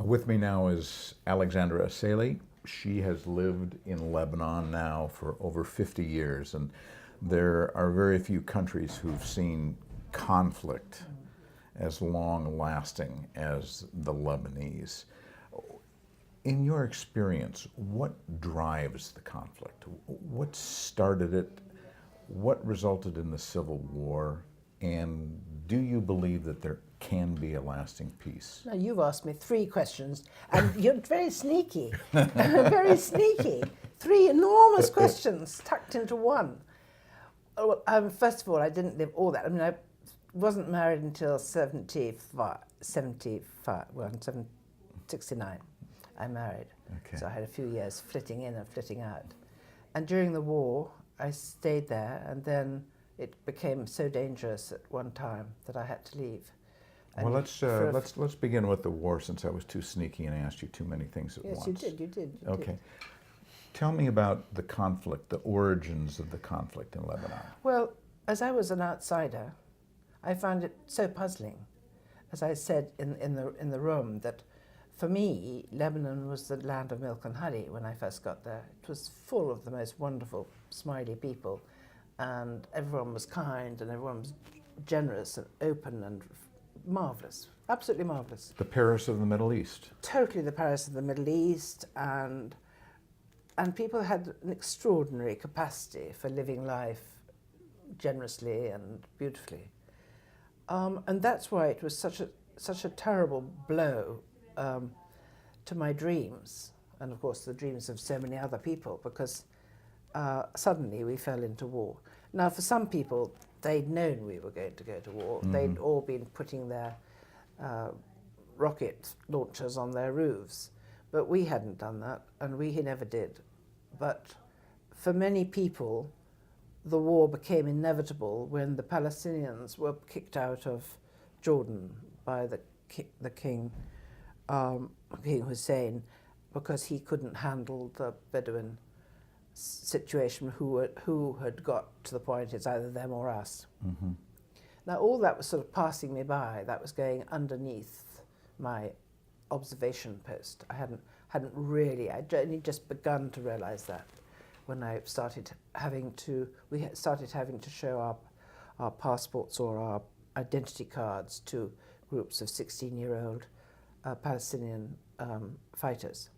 With me now is Alexandra Asseily. She has lived in Lebanon now for over 50 years, and there are very few countries who've seen conflict as long-lasting as the Lebanese. In your experience, what drives the conflict? What started it? What resulted in the Civil War? And do you believe that there can be a lasting peace? Now, you've asked me 3 questions, and you're very sneaky, very sneaky. 3 enormous questions tucked into one. First of all, I didn't live all that. I mean, I wasn't married until 69. I married. Okay. So I had a few years flitting in and flitting out. And during the war, I stayed there, and then it became so dangerous at one time that I had to leave. Well, let's begin with the war, since I was too sneaky and asked you too many things at once. Yes, you did. Okay. Tell me about the conflict, the origins of the conflict in Lebanon. Well, as I was an outsider, I found it so puzzling. As I said in the room, that for me, Lebanon was the land of milk and honey when I first got there. It was full of the most wonderful, smiley people, and everyone was kind, and everyone was generous and open and marvellous, absolutely marvellous. The Paris of the Middle East. Totally the Paris of the Middle East, and people had an extraordinary capacity for living life generously and beautifully. And that's why it was such a terrible blow to my dreams, and of course the dreams of so many other people, because suddenly we fell into war. Now, for some people, they'd known we were going to go to war. Mm-hmm. They'd all been putting their rocket launchers on their roofs, but we hadn't done that, and we never did. But for many people, the war became inevitable when the Palestinians were kicked out of Jordan by the King Hussein, because he couldn't handle the Bedouin situation, who had got to the point it's either them or us. Mm-hmm. Now, all that was sort of passing me by. That was going underneath my observation post. I hadn't really, I'd only just begun to realise that when I started having to show our passports or our identity cards to groups of 16-year-old Palestinian fighters.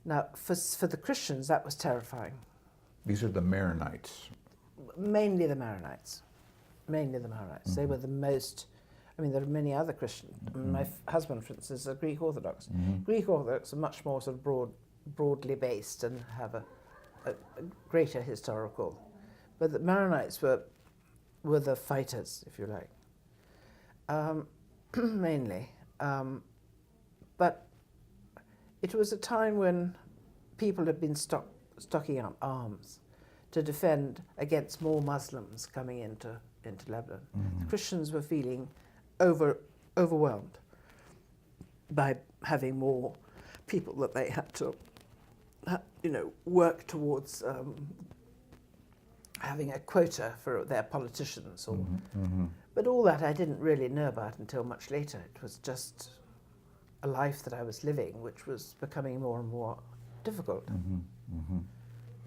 Now, for the Christians, that was terrifying. These are the Maronites. Mainly the Maronites. Mm-hmm. They were the most. I mean, there are many other Christians. Mm-hmm. My husband, for instance, is a Greek Orthodox. Mm-hmm. Greek Orthodox are much more sort of broadly based and have a greater historical. But the Maronites were the fighters, if you like, mainly. But it was a time when people had been stocking up arms to defend against more Muslims coming into Lebanon. Mm-hmm. The Christians were feeling overwhelmed by having more people that they had to, work towards having a quota for their politicians. Or, mm-hmm. Mm-hmm. But all that I didn't really know about until much later. It was just a life that I was living, which was becoming more and more difficult. Mm-hmm. Mm-hmm.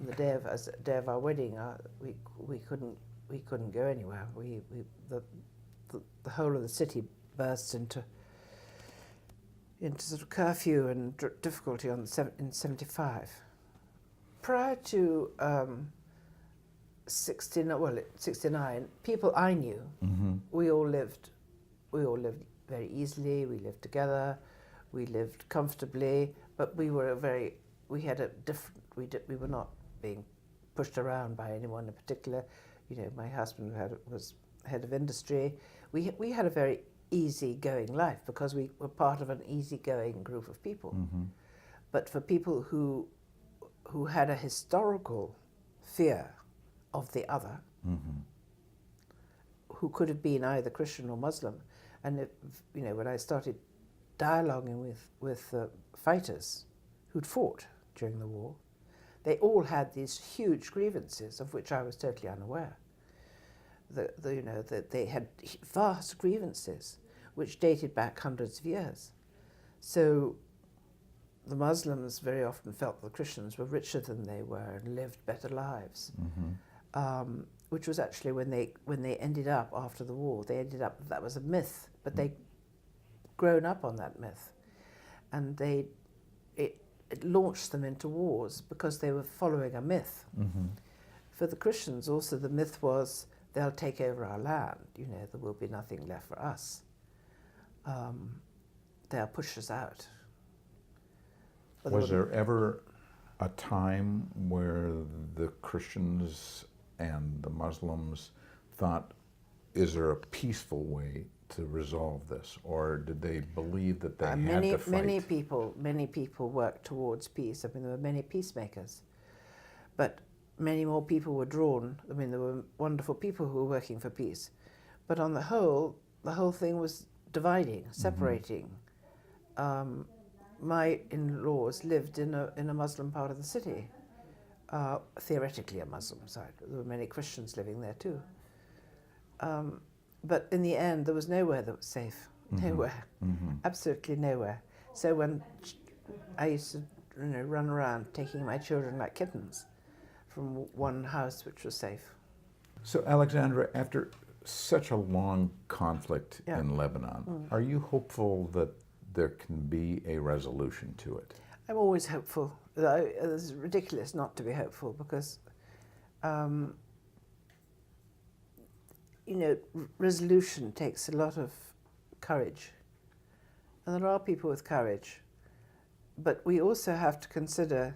On the day of our wedding, we couldn't go anywhere. The whole of the city burst into sort of curfew and difficulty in 75. Prior to 69, people I knew, mm-hmm. we all lived very easily. We lived together. We lived comfortably, but we were we were not being pushed around by anyone in particular. My husband was head of industry. We had a very easy-going life because we were part of an easy-going group of people. Mm-hmm. But for people who had a historical fear of the other, mm-hmm. who could have been either Christian or Muslim, and when I started dialoguing with the fighters who'd fought during the war, they all had these huge grievances of which I was totally unaware. They had vast grievances which dated back hundreds of years. So the Muslims very often felt the Christians were richer than they were and lived better lives, which was actually when they ended up after the war, they ended up, that was a myth, but they'd grown up on that myth, and it launched them into wars because they were following a myth. For the Christians also, the myth was they'll take over our land, there will be nothing left for us. They'll push us out. Was there ever a time where the Christians and the Muslims thought, is there a peaceful way to resolve this? Or did they believe that they had to fight? Many people worked towards peace. I mean, there were many peacemakers. But many more people were drawn. I mean, there were wonderful people who were working for peace. But on the whole thing was dividing, separating. My in-laws lived in a Muslim part of the city, theoretically a Muslim side. There were many Christians living there too. But in the end, there was nowhere that was safe. Nowhere. Absolutely nowhere. So when I used to run around taking my children like kittens from one house which was safe. So Alexandra, after such a long conflict in Lebanon, are you hopeful that there can be a resolution to it? I'm always hopeful. It's ridiculous not to be hopeful because, resolution takes a lot of courage. And there are people with courage. But we also have to consider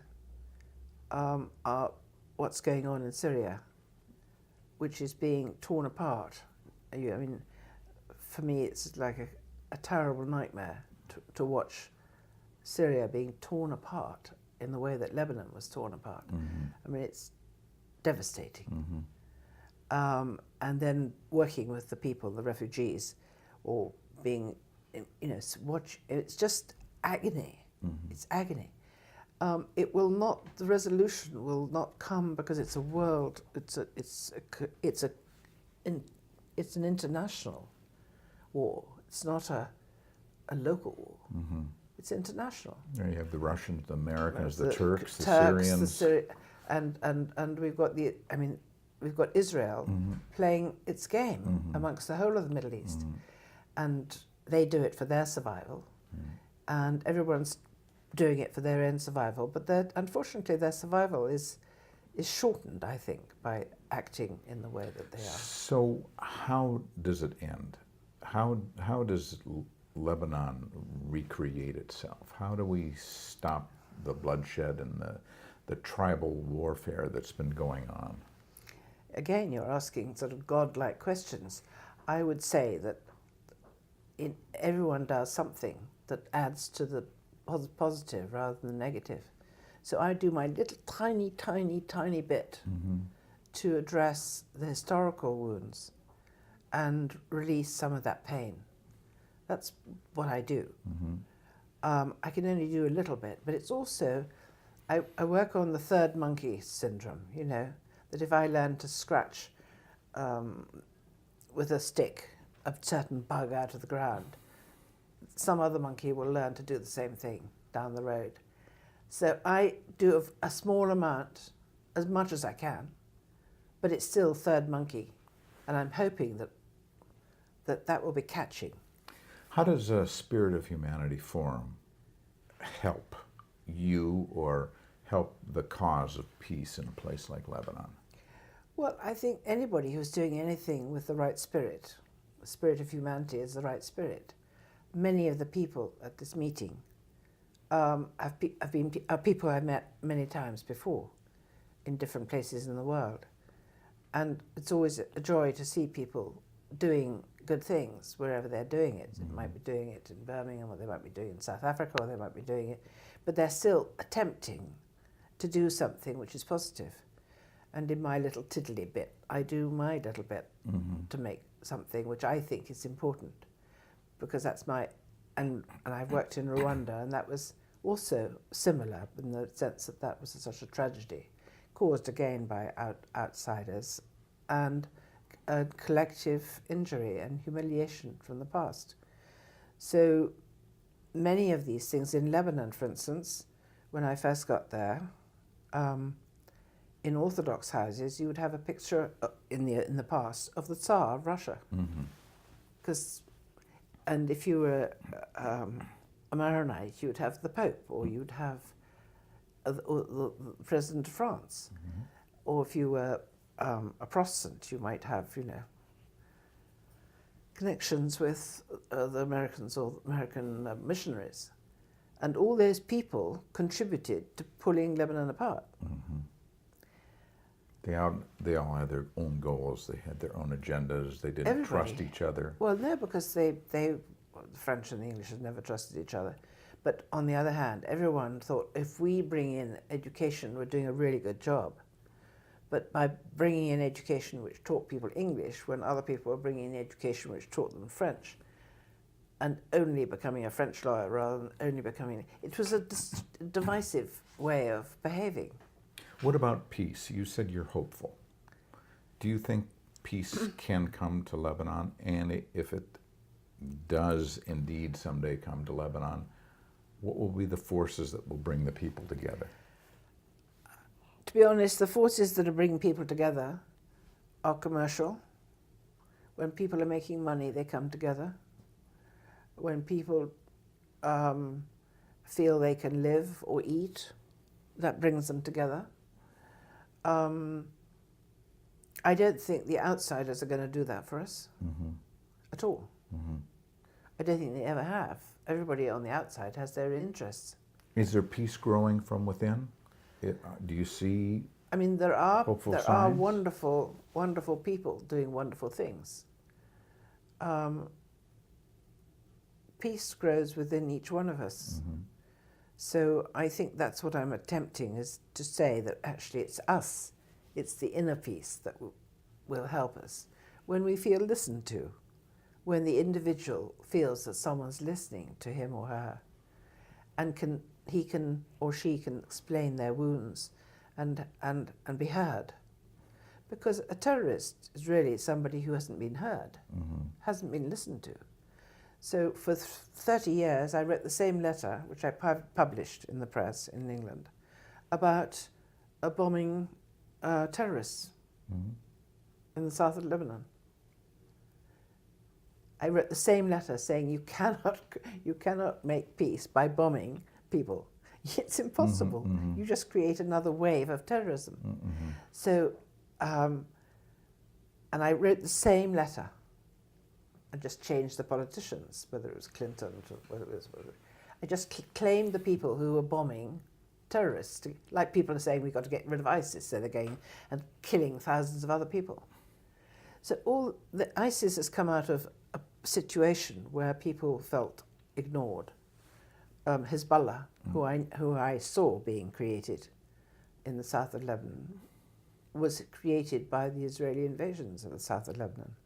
what's going on in Syria, which is being torn apart. I mean, for me, it's like a terrible nightmare to watch Syria being torn apart in the way that Lebanon was torn apart. I mean, it's devastating. And then working with the people, the refugees, or being, it's just agony. It's agony. The resolution will not come because it's a world. It's an international war. It's not a local war. It's international. There you have the Russians, the Americans, the Turks, the Syrians, and we've got we've got Israel playing its game amongst the whole of the Middle East, and they do it for their survival, and everyone's doing it for their own survival. But unfortunately, their survival is shortened, I think, by acting in the way that they are. So how does it end? How does Lebanon recreate itself? How do we stop the bloodshed and the tribal warfare that's been going on? Again, you're asking sort of God-like questions. I would say that everyone does something that adds to the positive rather than the negative. So I do my little tiny bit to address the historical wounds and release some of that pain. That's what I do. I can only do a little bit, but it's also, I work on the third monkey syndrome, that if I learn to scratch with a stick a certain bug out of the ground, some other monkey will learn to do the same thing down the road. So I do a small amount, as much as I can, but it's still third monkey, and I'm hoping that will be catching. How does a Spirit of Humanity Forum help you or help the cause of peace in a place like Lebanon? Well, I think anybody who's doing anything with the right spirit, the spirit of humanity is the right spirit. Many of the people at this meeting are people I've met many times before in different places in the world. And it's always a joy to see people doing good things wherever they're doing it. They might be doing it in Birmingham, or they might be doing it in South Africa, or they might be doing it, but they're still attempting to do something which is positive. And in my little tiddly bit, I do my little bit to make something which I think is important, because that's and I've worked in Rwanda, and that was also similar in the sense that was such a tragedy, caused again by outsiders, and a collective injury and humiliation from the past. So many of these things in Lebanon, for instance, when I first got there, in Orthodox houses, you would have a picture in the past of the Tsar of Russia. And if you were a Maronite, you would have the Pope, or you'd have the President of France. Or if you were a Protestant, you might have, connections with the Americans or American missionaries. And all those people contributed to pulling Lebanon apart. They all had their own goals. They had their own agendas. They didn't trust each other. Well, no, because the French and the English had never trusted each other. But on the other hand, everyone thought if we bring in education, we're doing a really good job. But by bringing in education which taught people English, when other people were bringing in education which taught them French, and only becoming a French lawyer rather than only becoming... It was a divisive way of behaving. What about peace? You said you're hopeful. Do you think peace can come to Lebanon? And if it does indeed someday come to Lebanon, what will be the forces that will bring the people together? To be honest, the forces that are bringing people together are commercial. When people are making money, they come together. When people feel they can live or eat, that brings them together. I don't think the outsiders are going to do that for us at all. I don't think they ever have. Everybody on the outside has their interests. Is there peace growing from within? Do you see? I mean, there are signs? wonderful, wonderful people doing wonderful things. Peace grows within each one of us. So I think that's what I'm attempting, is to say that actually it's us, it's the inner peace that will help us. When we feel listened to, when the individual feels that someone's listening to him or her, and he can or she can explain their wounds and be heard. Because a terrorist is really somebody who hasn't been heard, hasn't been listened to. So for 30 years, I wrote the same letter, which I published in the press in England, about bombing terrorists in the south of Lebanon. I wrote the same letter saying you cannot make peace by bombing people. It's impossible. You just create another wave of terrorism. So, and I wrote the same letter. I just changed the politicians, whether it was Clinton, or whether it was... I just claimed the people who were bombing terrorists. Like people are saying we've got to get rid of ISIS, so they're going and killing thousands of other people. So ISIS has come out of a situation where people felt ignored. Hezbollah, who I saw being created in the south of Lebanon, was created by the Israeli invasions of the south of Lebanon.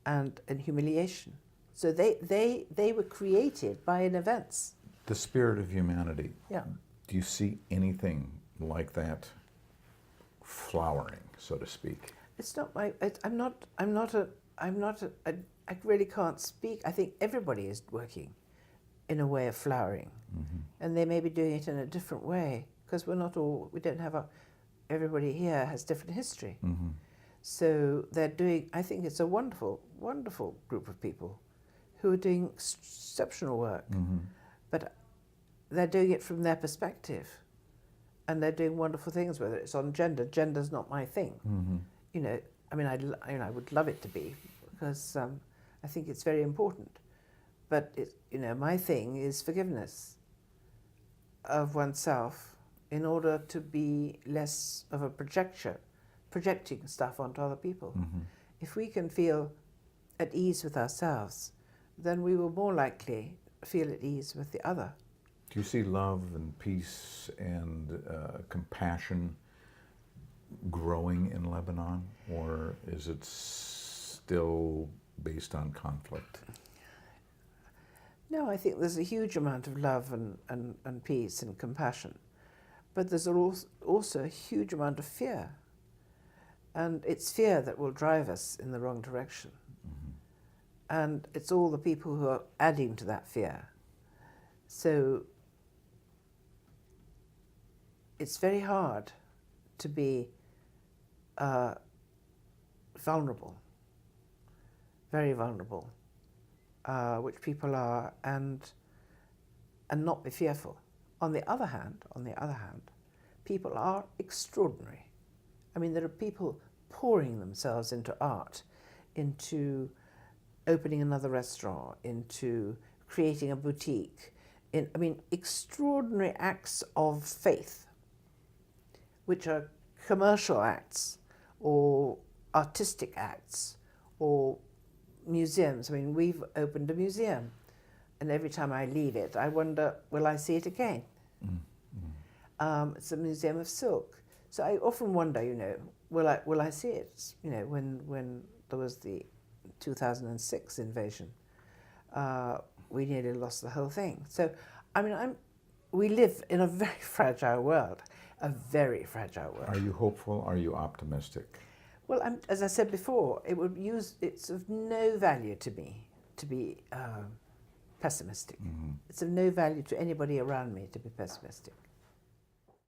And humiliation. So they were created by events. The spirit of humanity. Yeah. Do you see anything like that flowering, so to speak? It's not my. I really can't speak. I think everybody is working in a way of flowering, and they may be doing it in a different way because we're not all. We don't have everybody here has different history. So they're doing, I think it's a wonderful, wonderful group of people who are doing exceptional work. But they're doing it from their perspective. And they're doing wonderful things, whether it's on gender. Gender's not my thing. I mean, I would love it to be, because I think it's very important. But, my thing is forgiveness of oneself in order to be less of a projecting stuff onto other people. If we can feel at ease with ourselves, then we will more likely feel at ease with the other. Do you see love and peace and compassion growing in Lebanon, or is it still based on conflict? No, I think there's a huge amount of love and peace and compassion, but there's also a huge amount of fear. And it's fear that will drive us in the wrong direction. And it's all the people who are adding to that fear. So it's very hard to be vulnerable, very vulnerable, which people are, and not be fearful. On the other hand, people are extraordinary. I mean, there are people pouring themselves into art, into opening another restaurant, into creating a boutique. Extraordinary acts of faith, which are commercial acts or artistic acts or museums. I mean, we've opened a museum, and every time I leave it, I wonder, will I see it again? It's a museum of silk. So I often wonder, will I see it? When there was the 2006 invasion, we nearly lost the whole thing. So, we live in a very fragile world, a very fragile world. Are you hopeful? Are you optimistic? Well, as I said before, it's of no value to me to be pessimistic. It's of no value to anybody around me to be pessimistic.